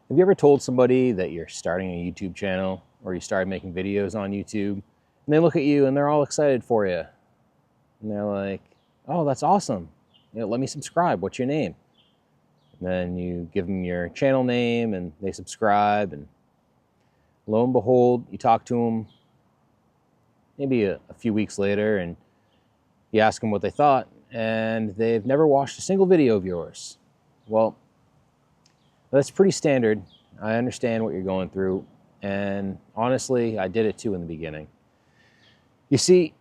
Have you ever told somebody that you're starting a YouTube channel or you started making videos on YouTube and they look at you and they're all excited for you and they're like, oh, that's awesome. Let me subscribe. What's your name? And then you give them your channel name and they subscribe, and lo and behold, you talk to them maybe a few weeks later and you ask them what they thought, and they've never watched a single video of yours. Well, that's pretty standard. I understand what you're going through, and honestly, I did it too in the beginning. You see,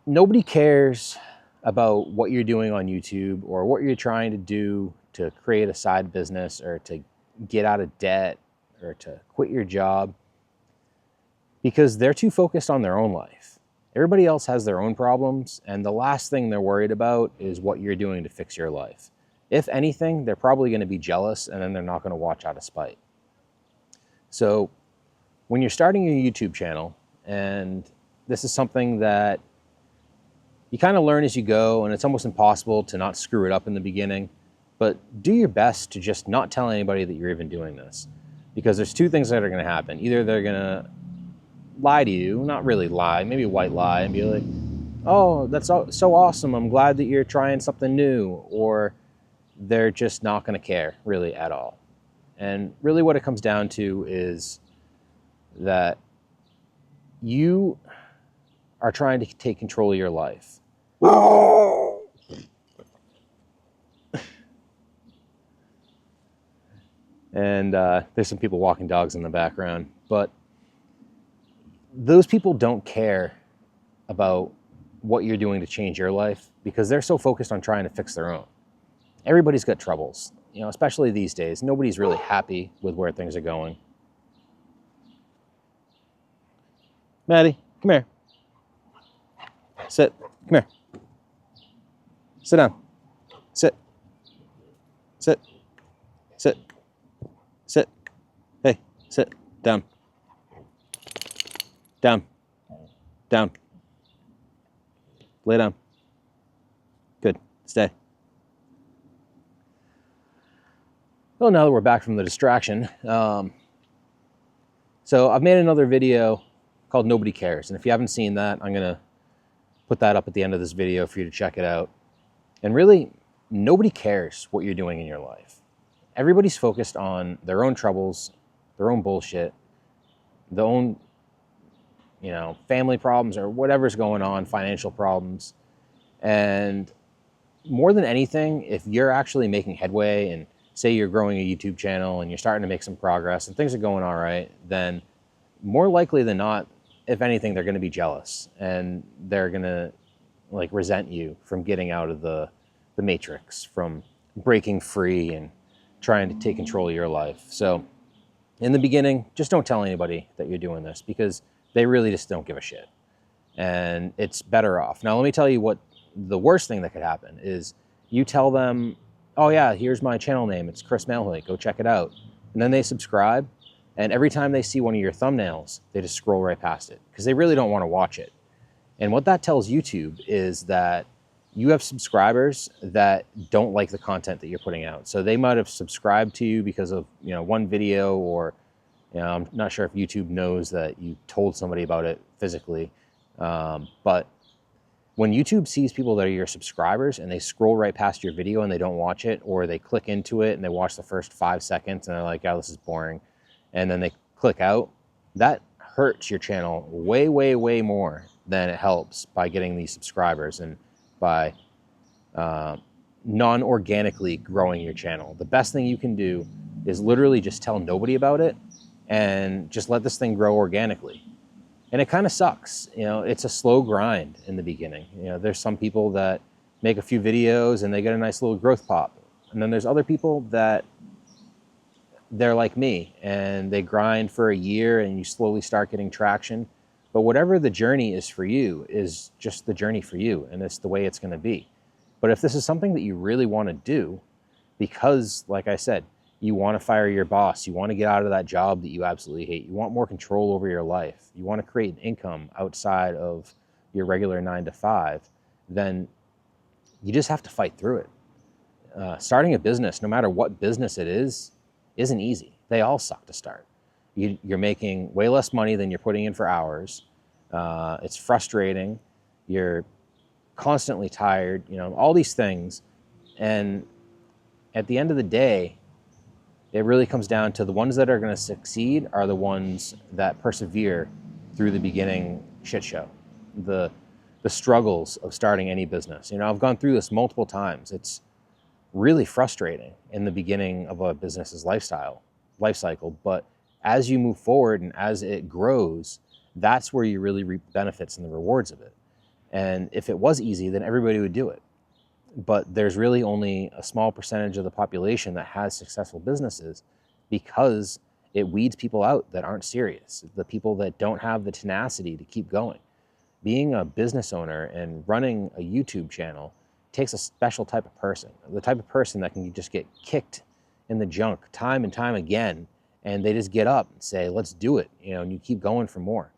nobody cares about what you're doing on YouTube or what you're trying to do to create a side business or to get out of debt or to quit your job, because they're too focused on their own life. Everybody else has their own problems, and the last thing they're worried about is what you're doing to fix your life. If anything, they're probably going to be jealous, and then they're not going to watch out of spite. So when you're starting your YouTube channel, and this is something that you kind of learn as you go, and it's almost impossible to not screw it up in the beginning, but do your best to just not tell anybody that you're even doing this. Because there's two things that are going to happen. Either they're going to lie to you, not really lie, maybe white lie, and be like, oh, that's so awesome, I'm glad that you're trying something new, or they're just not going to care really at all. And really what it comes down to is that you are trying to take control of your life. And there's some people walking dogs in the background, but those people don't care about what you're doing to change your life because they're so focused on trying to fix their own. Everybody's got troubles, especially these days. Nobody's really happy with where things are going. Maddie, come here. Sit. Come here. Sit down. Sit. Sit. Sit. Sit. Hey, sit. Down. Down. Down. Lay down. Good. Stay. Well, now that we're back from the distraction, so I've made another video called Nobody Cares. And if you haven't seen that, I'm going to put that up at the end of this video for you to check it out. And really, nobody cares what you're doing in your life. Everybody's focused on their own troubles, their own bullshit, their own, family problems or whatever's going on, financial problems. And more than anything, if you're actually making headway and say you're growing a YouTube channel and you're starting to make some progress and things are going all right, then more likely than not, if anything, they're going to be jealous and they're going to resent you from getting out of the matrix, from breaking free and trying to take control of your life. So in the beginning, just don't tell anybody that you're doing this because they really just don't give a shit. And it's better off. Now, let me tell you what the worst thing that could happen is you tell them, oh yeah, here's my channel name. It's Chris Malhoy. Go check it out. And then they subscribe. And every time they see one of your thumbnails, they just scroll right past it because they really don't want to watch it. And what that tells YouTube is that you have subscribers that don't like the content that you're putting out. So they might have subscribed to you because of one video, or I'm not sure if YouTube knows that you told somebody about it physically. But when YouTube sees people that are your subscribers and they scroll right past your video and they don't watch it, or they click into it and they watch the first 5 seconds and they're like, oh, this is boring, and then they click out, that hurts your channel way, way, way more than it helps by getting these subscribers and by non-organically growing your channel. The best thing you can do is literally just tell nobody about it and just let this thing grow organically. And it kind of sucks. It's a slow grind in the beginning. There's some people that make a few videos and they get a nice little growth pop. And then there's other people that they're like me and they grind for a year and you slowly start getting traction. But whatever the journey is for you is just the journey for you, and it's the way it's going to be. But if this is something that you really want to do, because like I said, you want to fire your boss, you want to get out of that job that you absolutely hate, you want more control over your life, you want to create an income outside of your regular 9 to 5, then you just have to fight through it. Starting a business, no matter what business it is, isn't easy. They all suck to start. You're making way less money than you're putting in for hours. It's frustrating. You're constantly tired, you know, all these things. And at the end of the day, it really comes down to the ones that are going to succeed are the ones that persevere through the beginning shit show, the struggles of starting any business. You know, I've gone through this multiple times. It's really frustrating in the beginning of a business's life cycle, but as you move forward and as it grows, that's where you really reap the benefits and the rewards of it. And if it was easy, then everybody would do it. But there's really only a small percentage of the population that has successful businesses because it weeds people out that aren't serious, the people that don't have the tenacity to keep going. Being a business owner and running a YouTube channel takes a special type of person, the type of person that can just get kicked in the junk time and time again, and they just get up and say, let's do it, you know, and you keep going for more.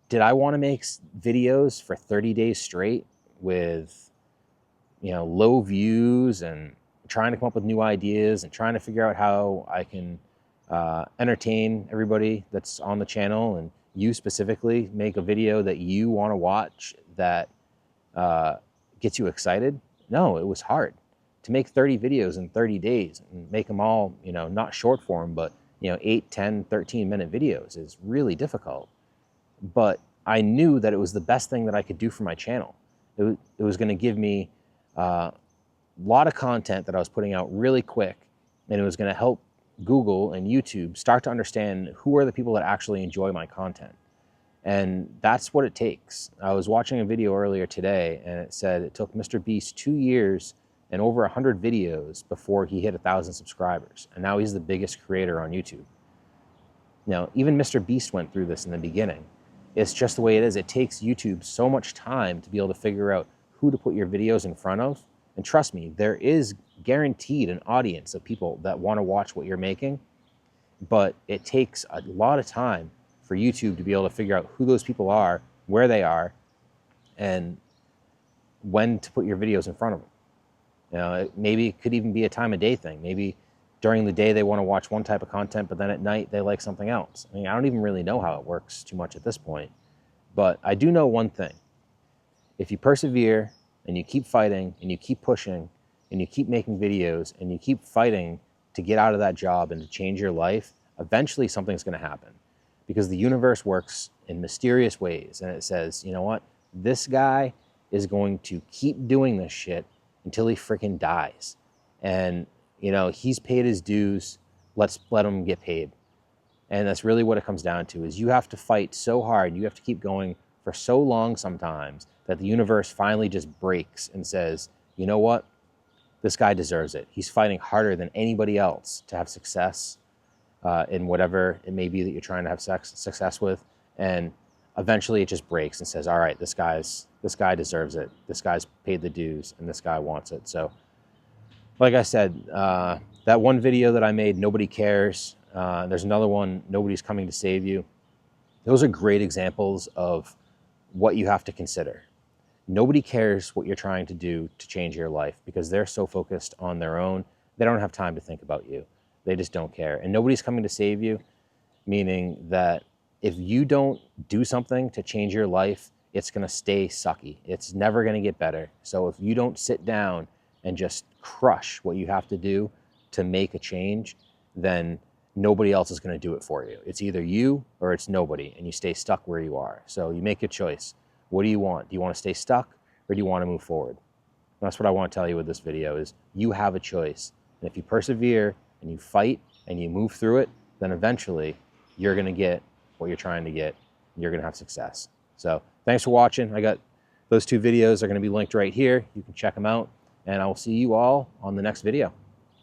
Did I want to make videos for 30 days straight with, you know, low views and trying to come up with new ideas and trying to figure out how I can entertain everybody that's on the channel, and you specifically make a video that you want to watch that gets you excited? No, it was hard to make 30 videos in 30 days and make them all, you know, not short form, but, you know, 8, 10, 13-minute videos is really difficult. But I knew that it was the best thing that I could do for my channel. It was going to give me a lot of content that I was putting out really quick, and it was going to help Google and YouTube start to understand who are the people that actually enjoy my content. And that's what it takes. I was watching a video earlier today, and it said it took Mr. Beast 2 years and over 100 videos before he hit 1,000 subscribers. And now he's the biggest creator on YouTube. Now, even Mr. Beast went through this in the beginning. It's just the way it is. It takes YouTube so much time to be able to figure out who to put your videos in front of. And trust me, there is guaranteed an audience of people that want to watch what you're making, but it takes a lot of time for YouTube to be able to figure out who those people are, where they are, and when to put your videos in front of them. You know, maybe it could even be a time of day thing. Maybe during the day they want to watch one type of content, but then at night they like something else. I mean, I don't even really know how it works too much at this point, but I do know one thing. If you persevere and you keep fighting and you keep pushing and you keep making videos and you keep fighting to get out of that job and to change your life, eventually something's going to happen, because the universe works in mysterious ways. And it says, you know what? This guy is going to keep doing this shit until he freaking dies. And, you know, he's paid his dues. Let's let him get paid. And that's really what it comes down to, is you have to fight so hard. You have to keep going for so long sometimes that the universe finally just breaks and says, you know what? This guy deserves it. He's fighting harder than anybody else to have success in whatever it may be that you're trying to have success with. And eventually it just breaks and says, all right, this guy deserves it. This guy's paid the dues and this guy wants it. So like I said, that one video that I made, Nobody Cares. There's another one, Nobody's Coming to Save You. Those are great examples of what you have to consider. Nobody cares what you're trying to do to change your life, because they're so focused on their own. They don't have time to think about you. They just don't care. And nobody's coming to save you, meaning that if you don't do something to change your life, it's going to stay sucky. It's never going to get better. So if you don't sit down and just crush what you have to do to make a change, then nobody else is going to do it for you. It's either you or it's nobody, and you stay stuck where you are. So you make a choice. What do you want? Do you want to stay stuck, or do you want to move forward? And that's what I want to tell you with this video, is you have a choice. And if you persevere and you fight and you move through it, then eventually you're going to get what you're trying to get. And you're going to have success. So thanks for watching. I got those 2 videos. They're going to be linked right here. You can check them out, and I will see you all on the next video.